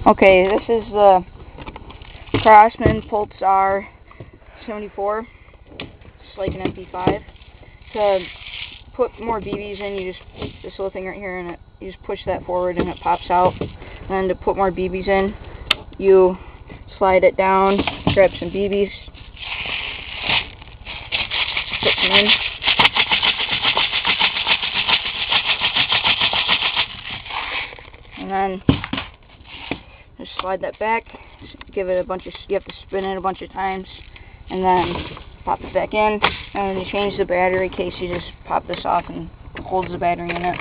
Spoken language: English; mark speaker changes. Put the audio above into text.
Speaker 1: Okay, this is the Craftsman Pulsar 74. It's like an mp5. To put more BBs in, you just this little thing right here, and you just push that forward, and it pops out. And then to put more BBs in, you slide it down, grab some BBs, put them in. And then just slide that back, give it a bunch of, you have to spin it a bunch of times, and then pop it back in. And when you change the battery case, you just pop this off and it holds the battery in it.